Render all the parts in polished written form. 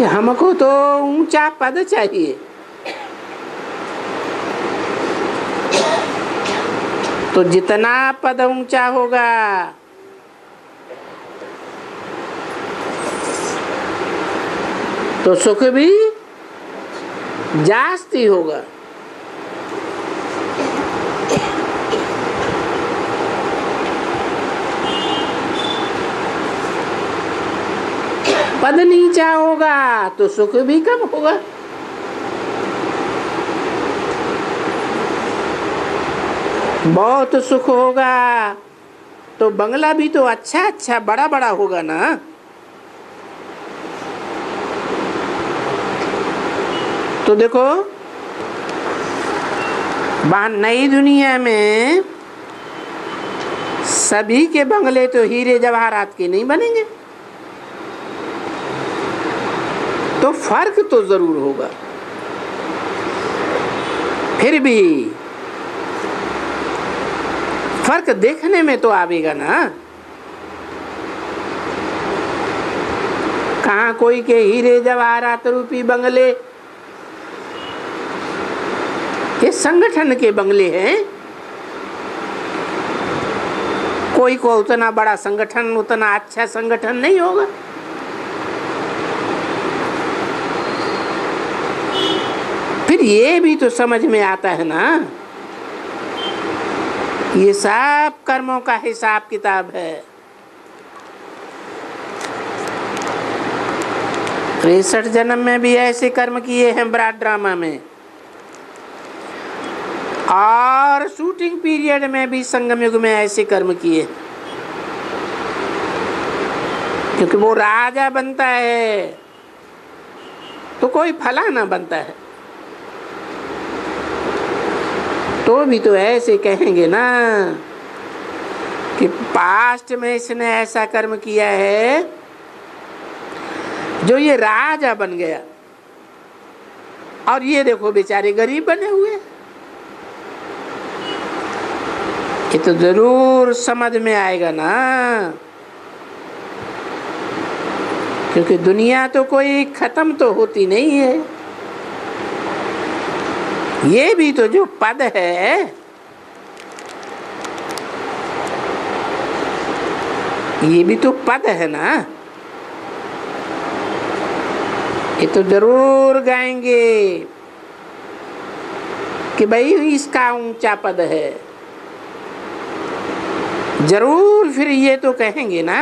कि हमको तो ऊंचा पद चाहिए, तो जितना पद ऊंचा होगा तो सुख भी जास्ती होगा। पद नीचा होगा तो सुख भी कम होगा। बहुत सुख होगा तो बंगला भी तो अच्छा अच्छा बड़ा बड़ा होगा ना। तो देखो नई दुनिया में सभी के बंगले तो हीरे जवाहरात के नहीं बनेंगे, तो फर्क तो जरूर होगा। फिर भी फर्क देखने में तो आवेगा ना। कहाँ कोई के हीरे जवाहरात रूपी बंगले ये संगठन के बंगले हैं। कोई को उतना बड़ा संगठन, उतना अच्छा संगठन नहीं होगा। फिर ये भी तो समझ में आता है ना, ये सब कर्मों का हिसाब किताब है। 63 जन्म में भी ऐसे कर्म किए हैं ब्राड ड्रामा में, और शूटिंग पीरियड में भी संगम युग में ऐसे कर्म किए, क्योंकि वो राजा बनता है तो कोई फलाना बनता है, तो भी तो ऐसे कहेंगे ना कि पास्ट में इसने ऐसा कर्म किया है जो ये राजा बन गया, और ये देखो बेचारे गरीब बने हुए। ये तो जरूर समझ में आएगा ना, क्योंकि दुनिया तो कोई खत्म तो होती नहीं है। ये भी तो जो पद है ये भी तो पद है ना, ये तो जरूर गाएंगे कि भाई इसका ऊंचा पद है। जरूर फिर ये तो कहेंगे ना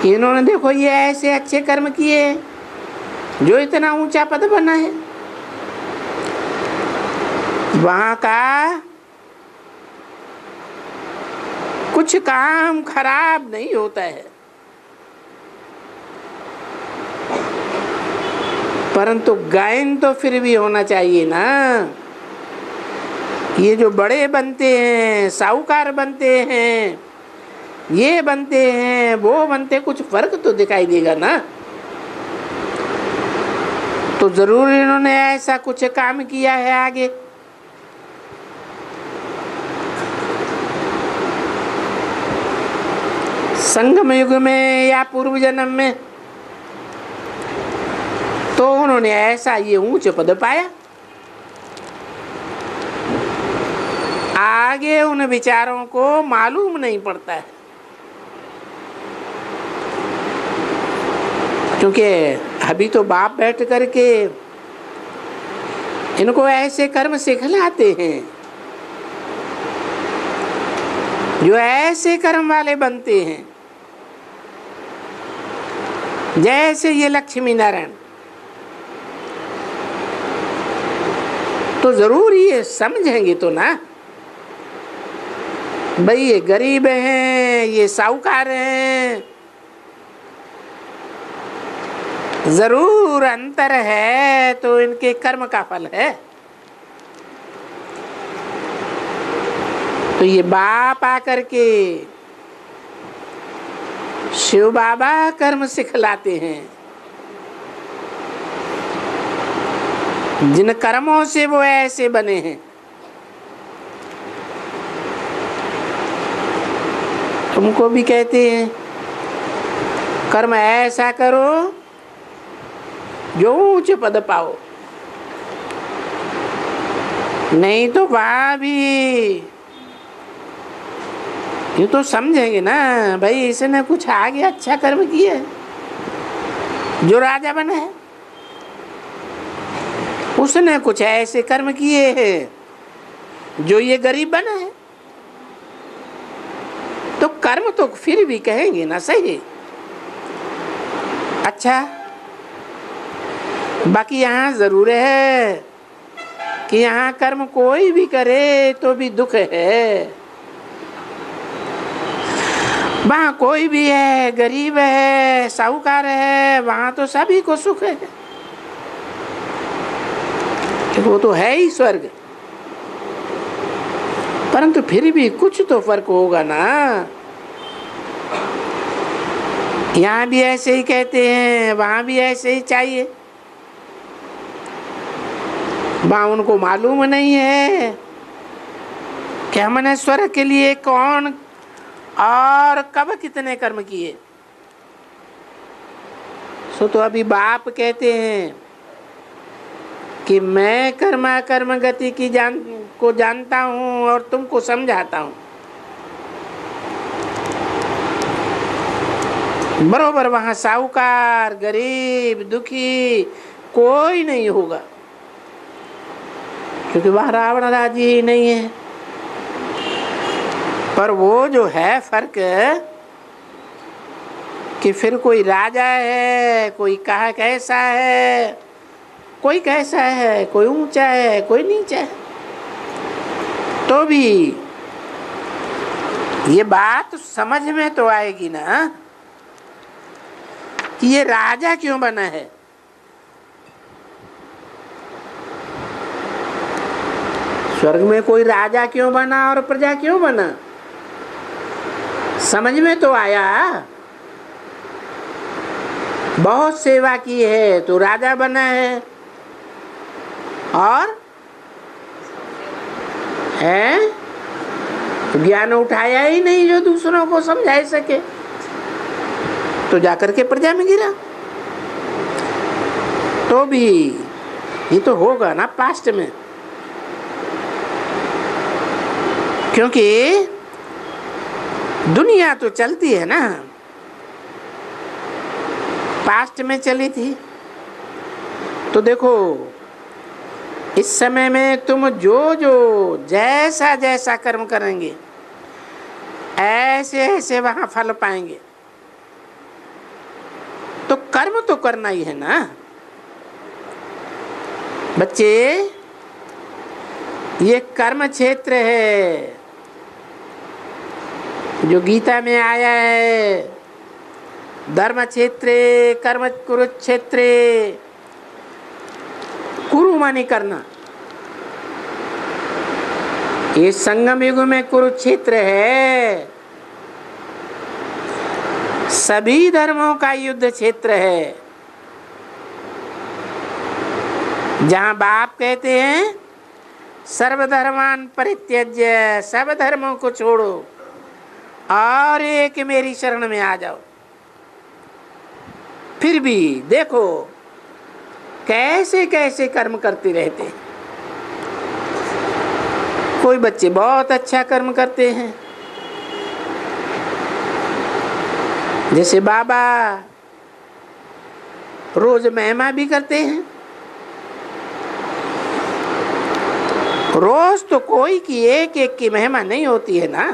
कि इन्होंने देखो ये ऐसे अच्छे कर्म किए जो इतना ऊंचा पद बना है। वहां का कुछ काम खराब नहीं होता है, परंतु गायन तो फिर भी होना चाहिए ना। ये जो बड़े बनते हैं, साहूकार बनते हैं, ये बनते हैं, वो बनते, कुछ फर्क तो दिखाई देगा ना। तो जरूर इन्होंने ऐसा कुछ काम किया है आगे। संगम युग में या पूर्व जन्म में तो उन्होंने ऐसा ये ऊंच पद पाया। आगे उन विचारों को मालूम नहीं पड़ता है, क्योंकि अभी तो बाप बैठ करके इनको ऐसे कर्म सिखलाते हैं जो ऐसे कर्म वाले बनते हैं, जैसे ये लक्ष्मी नारायण। तो जरूर ये समझेंगे तो ना, भाई ये गरीब हैं, ये साहूकार हैं, जरूर अंतर है, तो इनके कर्म का फल है। तो ये बाप आकर के शिव बाबा कर्म सिखलाते हैं, जिन कर्मों से वो ऐसे बने हैं। तुमको भी कहते हैं कर्म ऐसा करो जो ऊंचे पद पाओ, नहीं तो वहां भी ये तो समझेंगे ना भाई इसने कुछ आगे अच्छा कर्म किया है, जो राजा बना है उसने कुछ ऐसे कर्म किए हैं जो ये गरीब बना है, तो कर्म तो फिर भी कहेंगे ना सही। अच्छा, बाकी यहाँ जरूर है कि यहाँ कर्म कोई भी करे तो भी दुख है। वहाँ कोई भी है, गरीब है, साहूकार है, वहाँ तो सभी को सुख है, वो तो है ही स्वर्ग। परंतु फिर भी कुछ तो फर्क होगा ना। यहाँ भी ऐसे ही कहते हैं, वहाँ भी ऐसे ही चाहिए। वहाँ उनको मालूम नहीं है कि हमने स्वर्ग के लिए कौन और कब कितने कर्म किए। सो तो अभी बाप कहते हैं कि मैं कर्मा कर्म गति की को जानता हूँ और तुमको समझाता हूँ। बरोबर वहाँ साहूकार, गरीब, दुखी कोई नहीं होगा, क्योंकि वहाँ रावण राजी ही नहीं है। पर वो जो है फर्क कि फिर कोई राजा है, कोई कहा कैसा है, कोई कैसा है, कोई ऊंचा है, कोई नीचा है, तो भी ये बात समझ में तो आएगी ना कि ये राजा क्यों बना है। स्वर्ग में कोई राजा क्यों बना और प्रजा क्यों बना, समझ में तो आया। बहुत सेवा की है तो राजा बना है, और है तो ज्ञान उठाया ही नहीं जो दूसरों को समझा सके, तो जाकर के प्रजा में गिरा। तो भी ये तो होगा ना पास्ट में, क्योंकि दुनिया तो चलती है ना, पास्ट में चली थी। तो देखो इस समय में तुम जो जो जैसा जैसा कर्म करेंगे ऐसे ऐसे वहां फल पाएंगे। तो कर्म तो करना ही है ना बच्चे। ये कर्म क्षेत्र है जो गीता में आया है, धर्म क्षेत्रे कर्म कुरुक्षेत्रे। कुरु माने करना, ये संगम युग में कुरुक्षेत्र है, सभी धर्मों का युद्ध क्षेत्र है, जहां बाप कहते हैं सर्वधर्मान परित्यज्य, सब धर्मों को छोड़ो और एक मेरी शरण में आ जाओ। फिर भी देखो कैसे कैसे कर्म करते रहते हैं। कोई बच्चे बहुत अच्छा कर्म करते हैं, जैसे बाबा रोज महिमा भी करते हैं। रोज तो कोई की एक एक की महिमा नहीं होती है ना,